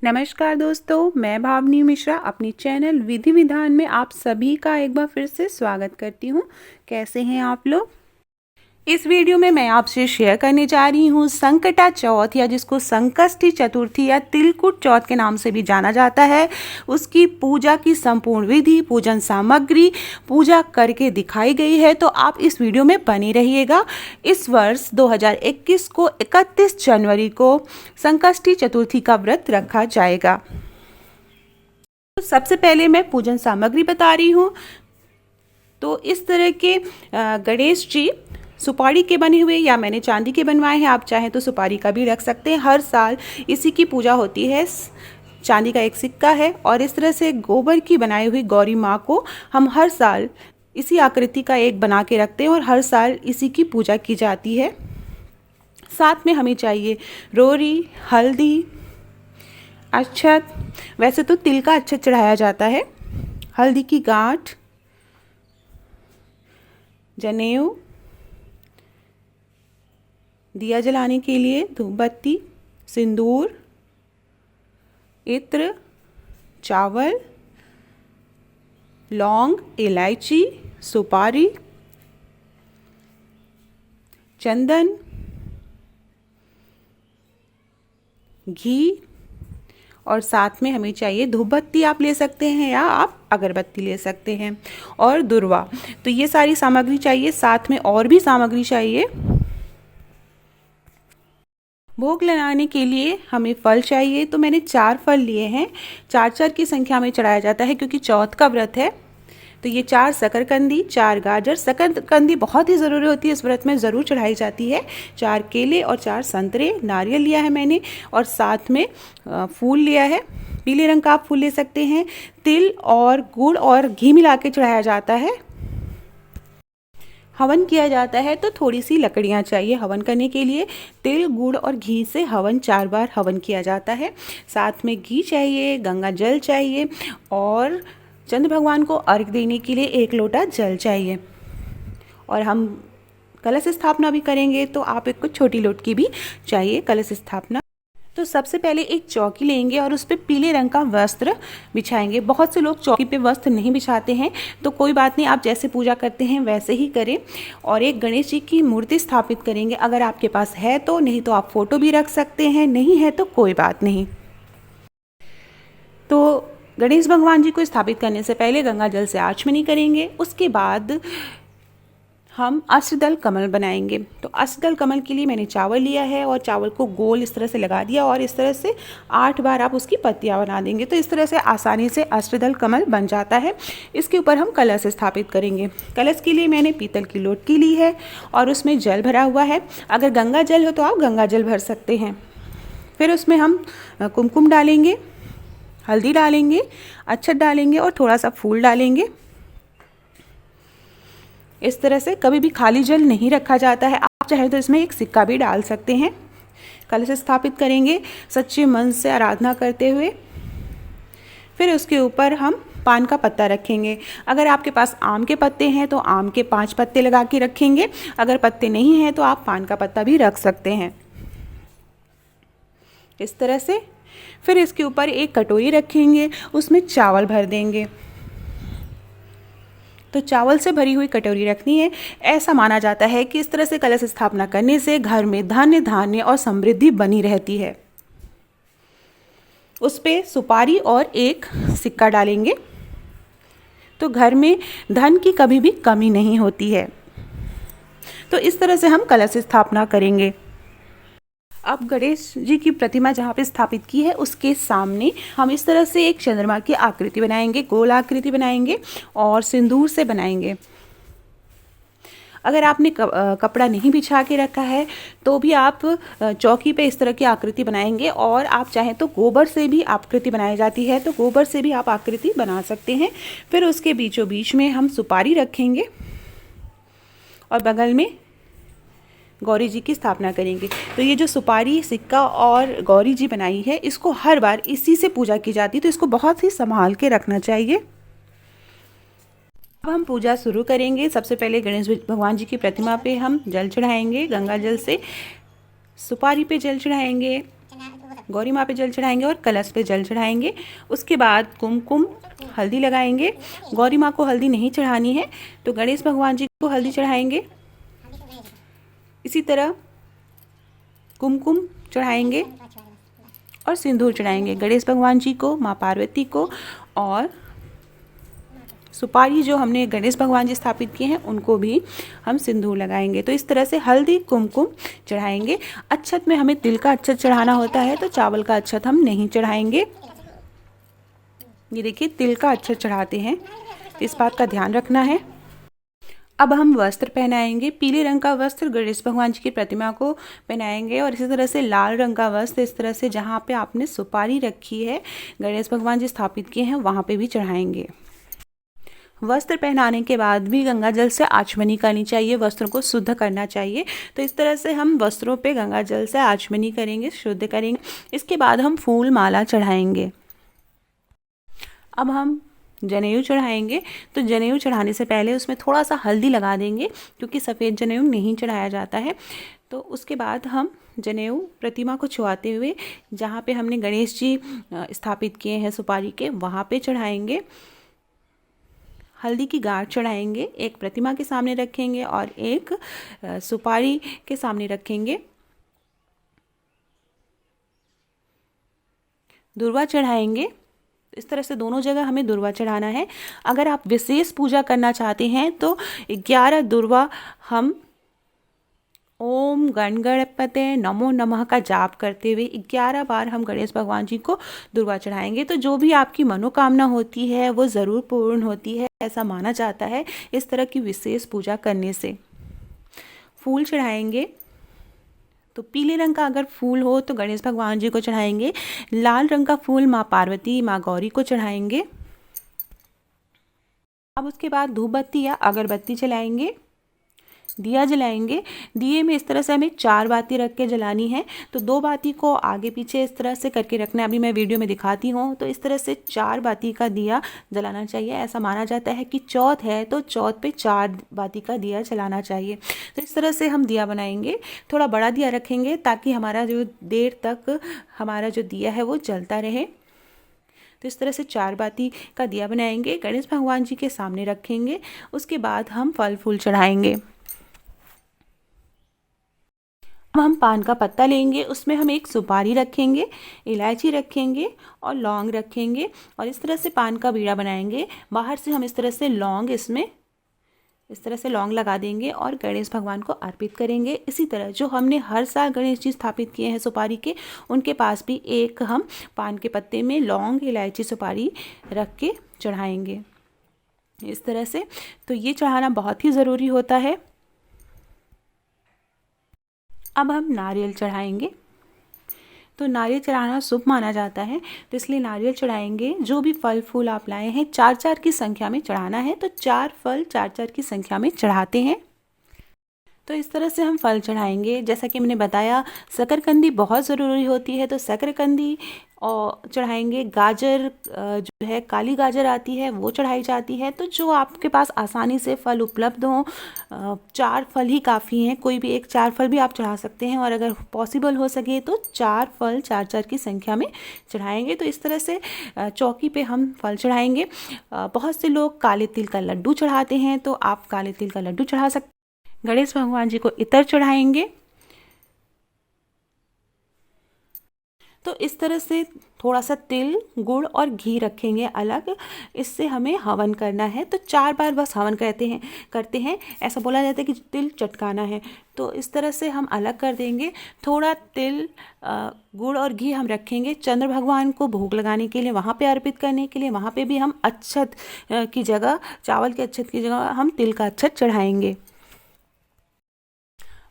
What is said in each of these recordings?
नमस्कार दोस्तों, मैं भावनी मिश्रा अपनी चैनल विधि विधान में आप सभी का एक बार फिर से स्वागत करती हूँ। कैसे हैं आप लोग। इस वीडियो में मैं आपसे शेयर करने जा रही हूँ संकटा चौथ या जिसको संकष्टी चतुर्थी या तिलकुट चौथ के नाम से भी जाना जाता है, उसकी पूजा की संपूर्ण विधि, पूजन सामग्री पूजा करके दिखाई गई है। तो आप इस वीडियो में बने रहिएगा। इस वर्ष 2021 को 31 जनवरी को संकष्टी चतुर्थी का व्रत रखा जाएगा। तो सबसे पहले मैं पूजन सामग्री बता रही हूँ। तो इस तरह के गणेश जी सुपारी के बने हुए या मैंने चांदी के बनवाए हैं, आप चाहें तो सुपारी का भी रख सकते हैं। हर साल इसी की पूजा होती है। चांदी का एक सिक्का है और इस तरह से गोबर की बनाई हुई गौरी माँ को हम हर साल इसी आकृति का एक बना के रखते हैं और हर साल इसी की पूजा की जाती है। साथ में हमें चाहिए रोरी, हल्दी, अक्षत। वैसे तो तिल का अक्षत चढ़ाया जाता है। हल्दी की गांठ, जनेऊ, दिया जलाने के लिए धूप बत्ती, सिंदूर, इत्र, चावल, लौंग, इलायची, सुपारी, चंदन, घी और साथ में हमें चाहिए धूप बत्ती आप ले सकते हैं या आप अगरबत्ती ले सकते हैं और दुर्वा। तो ये सारी सामग्री चाहिए। साथ में और भी सामग्री चाहिए। भोग लगाने के लिए हमें फल चाहिए। तो मैंने 4 फल लिए हैं। 4 की संख्या में चढ़ाया जाता है क्योंकि चौथ का व्रत है। तो ये 4 शकरकंदी, 4 गाजर। शकरकंदी बहुत ही ज़रूरी होती है, इस व्रत में ज़रूर चढ़ाई जाती है। 4 केले और 4 संतरे। नारियल लिया है मैंने और साथ में फूल लिया है। पीले रंग का आप फूल ले सकते हैं। तिल और गुड़ और घी मिला के चढ़ाया जाता है। हवन किया जाता है तो थोड़ी सी लकड़ियाँ चाहिए हवन करने के लिए। तिल, गुड़ और घी से हवन 4 बार हवन किया जाता है। साथ में घी चाहिए, गंगा जल चाहिए और चंद्र भगवान को अर्घ देने के लिए 1 लोटा जल चाहिए। और हम कलश स्थापना भी करेंगे तो आप एक कुछ छोटी लोटकी भी चाहिए कलश स्थापना। तो सबसे पहले एक चौकी लेंगे और उस पर पीले रंग का वस्त्र बिछाएंगे। बहुत से लोग चौकी पे वस्त्र नहीं बिछाते हैं, तो कोई बात नहीं, आप जैसे पूजा करते हैं वैसे ही करें। और एक गणेश जी की मूर्ति स्थापित करेंगे। अगर आपके पास है तो, नहीं तो आप फोटो भी रख सकते हैं, नहीं है तो कोई बात नहीं। तो गणेश भगवान जी को स्थापित करने से पहले गंगा जल से आचमनी करेंगे। उसके बाद हम अष्टदल कमल बनाएंगे। तो अष्टदल कमल के लिए मैंने चावल लिया है और चावल को गोल इस तरह से लगा दिया और इस तरह से 8 बार आप उसकी पत्तियां बना देंगे। तो इस तरह से आसानी से अष्टदल कमल बन जाता है। इसके ऊपर हम कलश स्थापित करेंगे। कलश के लिए मैंने पीतल की लोटकी ली है और उसमें जल भरा हुआ है। अगर गंगा जल हो तो आप गंगा जल भर सकते हैं। फिर उसमें हम कुमकुम डालेंगे, हल्दी डालेंगे, अक्षत डालेंगे और थोड़ा सा फूल डालेंगे। इस तरह से कभी भी खाली जल नहीं रखा जाता है। आप चाहे तो इसमें एक सिक्का भी डाल सकते हैं। कलश स्थापित करेंगे सच्चे मन से आराधना करते हुए। फिर उसके ऊपर हम पान का पत्ता रखेंगे। अगर आपके पास आम के पत्ते हैं तो आम के 5 पत्ते लगा के रखेंगे। अगर पत्ते नहीं हैं तो आप पान का पत्ता भी रख सकते हैं इस तरह से। फिर इसके ऊपर एक कटोरी रखेंगे, उसमें चावल भर देंगे। तो चावल से भरी हुई कटोरी रखनी है। ऐसा माना जाता है कि इस तरह से कलश स्थापना करने से घर में धन्य धान्य और समृद्धि बनी रहती है। उस पे सुपारी और एक सिक्का डालेंगे तो घर में धन की कभी भी कमी नहीं होती है। तो इस तरह से हम कलश स्थापना करेंगे। अब गणेश जी की प्रतिमा जहाँ पे स्थापित की है उसके सामने हम इस तरह से एक चंद्रमा की आकृति बनाएंगे, गोल आकृति बनाएंगे और सिंदूर से बनाएंगे। अगर आपने कपड़ा नहीं बिछा के रखा है तो भी आप चौकी पे इस तरह की आकृति बनाएंगे। और आप चाहें तो गोबर से भी आकृति बनाई जाती है, तो गोबर से भी आप आकृति बना सकते हैं। फिर उसके बीचों बीच में हम सुपारी रखेंगे और बगल में गौरी जी की स्थापना करेंगे। तो ये जो सुपारी, सिक्का और गौरी जी बनाई है, इसको हर बार इसी से पूजा की जाती है, तो इसको बहुत ही संभाल के रखना चाहिए। अब हम पूजा शुरू करेंगे। सबसे पहले गणेश भगवान जी की प्रतिमा पे हम जल चढ़ाएंगे। गंगा जल से सुपारी पे जल चढ़ाएंगे, गौरी माँ पे जल चढ़ाएंगे और कलश पे जल चढ़ाएंगे। उसके बाद कुमकुम हल्दी लगाएंगे। गौरी माँ को हल्दी नहीं चढ़ानी है तो गणेश भगवान जी को हल्दी चढ़ाएंगे। इसी तरह कुमकुम चढ़ाएंगे और सिंदूर चढ़ाएंगे गणेश भगवान जी को, माँ पार्वती को, और सुपारी जो हमने गणेश भगवान जी स्थापित किए हैं उनको भी हम सिंदूर लगाएंगे। तो इस तरह से हल्दी कुमकुम चढ़ाएंगे। अक्षत में हमें तिल का अक्षत चढ़ाना होता है तो चावल का अक्षत हम नहीं चढ़ाएंगे। ये देखिए तिल का अक्षत चढ़ाते हैं, इस बात का ध्यान रखना है। अब हम वस्त्र पहनाएंगे। पीले रंग का वस्त्र गणेश भगवान जी की प्रतिमा को पहनाएंगे और इसी तरह से लाल रंग का वस्त्र इस तरह से जहाँ पे आपने सुपारी रखी है गणेश भगवान जी स्थापित किए हैं वहाँ पे भी चढ़ाएंगे। वस्त्र पहनाने के बाद भी गंगा जल से आचमनी करनी चाहिए, वस्त्रों को शुद्ध करना चाहिए। तो इस तरह से हम वस्त्रों पे गंगा जल से आचमनी करेंगे, शुद्ध करेंगे। इसके बाद हम फूल माला चढ़ाएंगे। अब हम जनेऊ चढ़ाएंगे। तो जनेऊ चढ़ाने से पहले उसमें थोड़ा सा हल्दी लगा देंगे क्योंकि सफ़ेद जनेऊ नहीं चढ़ाया जाता है। तो उसके बाद हम जनेऊ प्रतिमा को छुआते हुए जहाँ पे हमने गणेश जी स्थापित किए हैं सुपारी के वहाँ पे चढ़ाएंगे। हल्दी की गांठ चढ़ाएंगे, एक प्रतिमा के सामने रखेंगे और एक सुपारी के सामने रखेंगे। दुर्वा चढ़ाएंगे। इस तरह से दोनों जगह हमें दुर्वा चढ़ाना है। अगर आप विशेष पूजा करना चाहते हैं तो 11 दुर्वा हम ओम गण गणपते नमो नमः का जाप करते हुए 11 बार हम गणेश भगवान जी को दुर्वा चढ़ाएंगे। तो जो भी आपकी मनोकामना होती है वो ज़रूर पूर्ण होती है, ऐसा माना जाता है इस तरह की विशेष पूजा करने से। फूल चढ़ाएंगे। तो पीले रंग का अगर फूल हो तो गणेश भगवान जी को चढ़ाएंगे। लाल रंग का फूल माँ पार्वती, माँ गौरी को चढ़ाएंगे। अब उसके बाद धूप बत्ती या अगरबत्ती जलाएंगे, दिया जलाएंगे। दिए में इस तरह से हमें 4 बाती रख के जलानी है। तो 2 बाती को आगे पीछे इस तरह से करके रखना है। अभी मैं वीडियो में दिखाती हूँ। तो इस तरह से 4 बाती का दिया जलाना चाहिए। ऐसा माना जाता है कि चौथ है तो चौथ पे 4 बाती का दिया जलाना चाहिए। तो इस तरह से हम दिया बनाएंगे। थोड़ा बड़ा दिया रखेंगे ताकि हमारा जो देर तक हमारा जो दिया है वो जलता रहे। तो इस तरह से 4 बाती का दिया बनाएंगे, गणेश भगवान जी के सामने रखेंगे। उसके बाद हम फल फूल चढ़ाएंगे। अब हम पान का पत्ता लेंगे, उसमें हम एक सुपारी रखेंगे, इलायची रखेंगे और लौंग रखेंगे और इस तरह से पान का बीड़ा बनाएंगे। बाहर से हम इस तरह से लौंग इसमें इस तरह से लौंग लगा देंगे और गणेश भगवान को अर्पित करेंगे। इसी तरह जो हमने हर साल गणेश जी स्थापित किए हैं सुपारी के, उनके पास भी एक हम पान के पत्ते में लौंग इलायची सुपारी रख के चढ़ाएंगे इस तरह से। तो ये चढ़ाना बहुत ही ज़रूरी होता है। अब हम नारियल चढ़ाएंगे। तो नारियल चढ़ाना शुभ माना जाता है तो इसलिए नारियल चढ़ाएंगे। जो भी फल फूल आप लाए हैं 4-4 की संख्या में चढ़ाना है। तो 4 फल 4-4 की संख्या में चढ़ाते हैं। तो इस तरह से हम फल चढ़ाएंगे। जैसा कि मैंने बताया शकरकंदी बहुत ज़रूरी होती है तो शकरकंदी और चढ़ाएंगे। गाजर जो है काली गाजर आती है वो चढ़ाई जाती है। तो जो आपके पास आसानी से फल उपलब्ध हों, 4 फल ही काफ़ी हैं। कोई भी एक 4 फल भी आप चढ़ा सकते हैं और अगर पॉसिबल हो सके तो 4 फल 4-4 की संख्या में चढ़ाएंगे। तो इस तरह से चौकी पे हम फल चढ़ाएंगे। बहुत से लोग काले तिल का लड्डू चढ़ाते हैं तो आप काले तिल का लड्डू चढ़ा सकते हैं। गणेश भगवान जी को इत्र चढ़ाएंगे। तो इस तरह से थोड़ा सा तिल, गुड़ और घी रखेंगे अलग। इससे हमें हवन करना है। तो 4 बार बस हवन करते हैं। ऐसा बोला जाता है कि तिल चटकाना है। तो इस तरह से हम अलग कर देंगे। थोड़ा तिल, गुड़ और घी हम रखेंगे चंद्र भगवान को भोग लगाने के लिए, वहाँ पे अर्पित करने के लिए। वहाँ पे भी हम अक्षत की जगह, चावल के अक्षत की जगह हम तिल का अक्षत चढ़ाएंगे।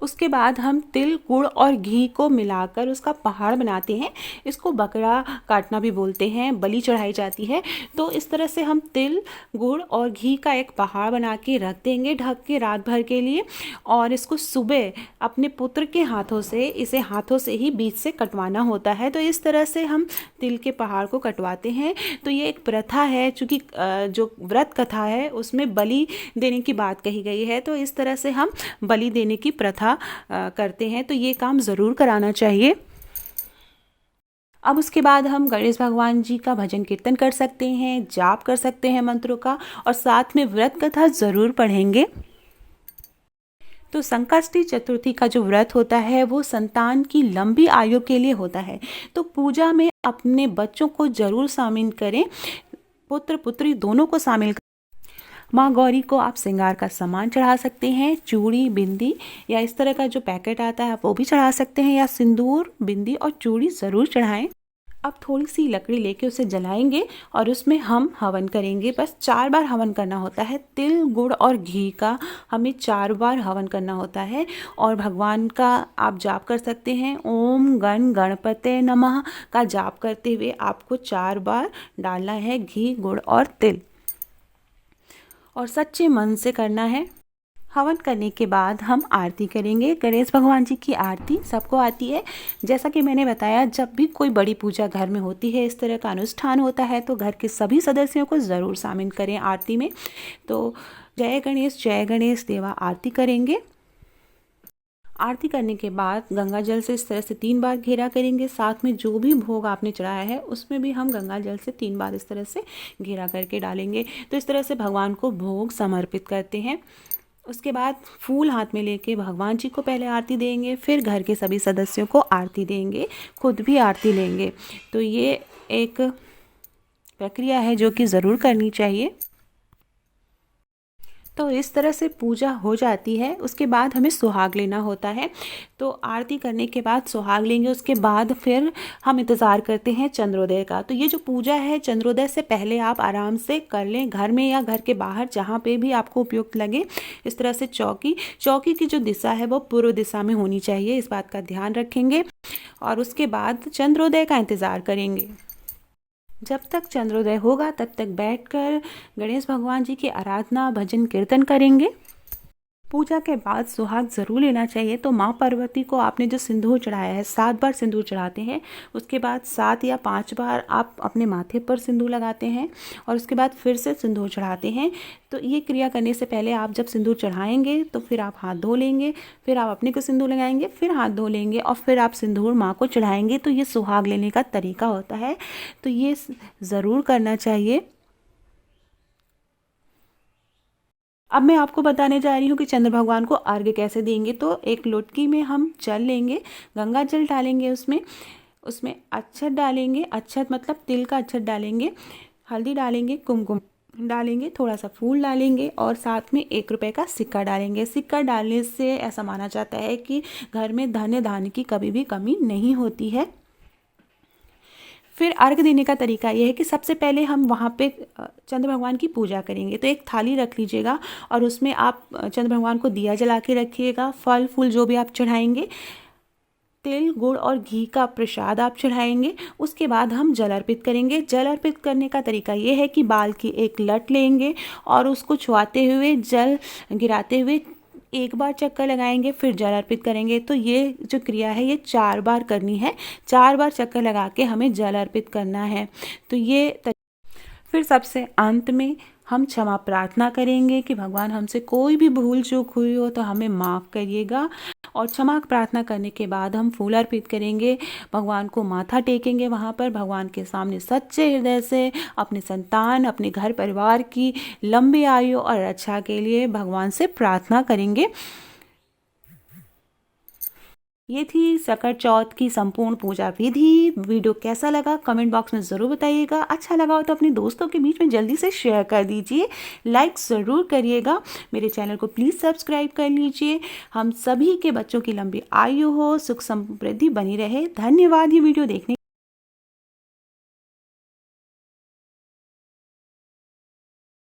उसके बाद हम तिल, गुड़ और घी को मिलाकर उसका पहाड़ बनाते हैं। इसको बकरा काटना भी बोलते हैं, बलि चढ़ाई जाती है। तो इस तरह से हम तिल, गुड़ और घी का एक पहाड़ बना के रख देंगे ढक के रात भर के लिए। और इसको सुबह अपने पुत्र के हाथों से, इसे हाथों से ही बीच से कटवाना होता है। तो इस तरह से हम तिल के पहाड़ को कटवाते हैं। तो ये एक प्रथा है, चूँकि जो व्रत कथा है उसमें बलि देने की बात कही गई है। तो इस तरह से हम बलि देने की प्रथा करते हैं। तो ये काम ज़रूर कराना चाहिए। अब उसके बाद हम गणेश भगवान जी का भजन कीर्तन कर सकते हैं, जाप कर सकते हैं मंत्रों का, और साथ में व्रत कथा ज़रूर पढ़ेंगे। तो संकष्टी चतुर्थी का जो व्रत होता है वो संतान की लंबी आयु के लिए होता है। तो पूजा में अपने बच्चों को ज़रूर शामिल करें, पुत्र पुत्री दोनों को शामिल करें। माँ गौरी को आप श्रृंगार का सामान चढ़ा सकते हैं, चूड़ी, बिंदी या इस तरह का जो पैकेट आता है आप वो भी चढ़ा सकते हैं, या सिंदूर, बिंदी और चूड़ी ज़रूर चढ़ाएं। अब थोड़ी सी लकड़ी लेके उसे जलाएंगे और उसमें हम हवन करेंगे। बस 4 बार हवन करना होता है। तिल, गुड़ और घी का हमें 4 बार हवन करना होता है। और भगवान का आप जाप कर सकते हैं। ओम गण गणपते नमः का जाप करते हुए आपको 4 बार डालना है घी, गुड़ और तिल, और सच्चे मन से करना है। हवन करने के बाद हम आरती करेंगे। गणेश भगवान जी की आरती सबको आती है। जैसा कि मैंने बताया, जब भी कोई बड़ी पूजा घर में होती है, इस तरह का अनुष्ठान होता है, तो घर के सभी सदस्यों को ज़रूर शामिल करें आरती में। तो जय गणेश देवा आरती करेंगे। आरती करने के बाद गंगा जल से इस तरह से 3 बार घेरा करेंगे। साथ में जो भी भोग आपने चढ़ाया है उसमें भी हम गंगा जल से 3 बार इस तरह से घेरा करके डालेंगे। तो इस तरह से भगवान को भोग समर्पित करते हैं। उसके बाद फूल हाथ में लेके भगवान जी को पहले आरती देंगे, फिर घर के सभी सदस्यों को आरती देंगे, खुद भी आरती लेंगे। तो ये एक प्रक्रिया है जो कि ज़रूर करनी चाहिए। तो इस तरह से पूजा हो जाती है। उसके बाद हमें सुहाग लेना होता है। तो आरती करने के बाद सुहाग लेंगे। उसके बाद फिर हम इंतज़ार करते हैं चंद्रोदय का। तो ये जो पूजा है, चंद्रोदय से पहले आप आराम से कर लें, घर में या घर के बाहर जहाँ पे भी आपको उपयुक्त लगे। इस तरह से चौकी की जो दिशा है वो पूर्व दिशा में होनी चाहिए, इस बात का ध्यान रखेंगे। और उसके बाद चंद्रोदय का इंतज़ार करेंगे। जब तक चंद्रोदय होगा तब तक बैठकर गणेश भगवान जी की आराधना, भजन, कीर्तन करेंगे। पूजा के बाद सुहाग ज़रूर लेना चाहिए। तो माँ पार्वती को आपने जो सिंदूर चढ़ाया है, 7 बार सिंदूर चढ़ाते हैं। उसके बाद 7 या 5 बार आप अपने माथे पर सिंदूर लगाते हैं और उसके बाद फिर से सिंदूर चढ़ाते हैं। तो ये क्रिया करने से पहले आप जब सिंदूर चढ़ाएंगे तो फिर आप हाथ धो लेंगे, फिर आप अपने को सिंदूर लगाएंगे, फिर हाथ धो लेंगे और फिर आप सिंदूर माँ को चढ़ाएंगे। तो ये सुहाग लेने का तरीका होता है। तो ये ज़रूर करना चाहिए। अब मैं आपको बताने जा रही हूँ कि चंद्र भगवान को अर्घ्य कैसे देंगे। तो एक लोटकी में हम जल लेंगे, गंगा जल डालेंगे, उसमें अक्षत डालेंगे। अक्षत मतलब तिल का अक्षत डालेंगे, हल्दी डालेंगे, कुमकुम डालेंगे, थोड़ा सा फूल डालेंगे और साथ में 1 रुपये का सिक्का डालेंगे। सिक्का डालने से ऐसा माना जाता है कि घर में धन धान्य की कभी भी कमी नहीं होती है। फिर अर्घ देने का तरीका यह है कि सबसे पहले हम वहाँ पे चंद्र भगवान की पूजा करेंगे। तो एक थाली रख लीजिएगा और उसमें आप चंद्र भगवान को दिया जला के रखिएगा। फल फूल जो भी आप चढ़ाएंगे, तिल, गुड़ और घी का प्रसाद आप चढ़ाएंगे। उसके बाद हम जल अर्पित करेंगे। जल अर्पित करने का तरीका ये है कि बाल की एक लट लेंगे और उसको छुआते हुए, जल गिराते हुए 1 बार चक्कर लगाएंगे, फिर जल अर्पित करेंगे। तो ये जो क्रिया है ये 4 बार करनी है। 4 बार चक्कर लगा के हमें जल अर्पित करना है। तो ये फिर सबसे अंत में हम क्षमा प्रार्थना करेंगे कि भगवान हमसे कोई भी भूल चूक हुई हो तो हमें माफ़ करिएगा। और क्षमा प्रार्थना करने के बाद हम फूल अर्पित करेंगे, भगवान को माथा टेकेंगे। वहाँ पर भगवान के सामने सच्चे हृदय से अपने संतान, अपने घर परिवार की लंबी आयु और रक्षा के लिए भगवान से प्रार्थना करेंगे। ये थी सकट चौथ की संपूर्ण पूजा विधि। वीडियो कैसा लगा कमेंट बॉक्स में ज़रूर बताइएगा। अच्छा लगा हो तो अपने दोस्तों के बीच में जल्दी से शेयर कर दीजिए, लाइक ज़रूर करिएगा। मेरे चैनल को प्लीज़ सब्सक्राइब कर लीजिए। हम सभी के बच्चों की लंबी आयु हो, सुख समृद्धि बनी रहे। धन्यवाद ये वीडियो देखने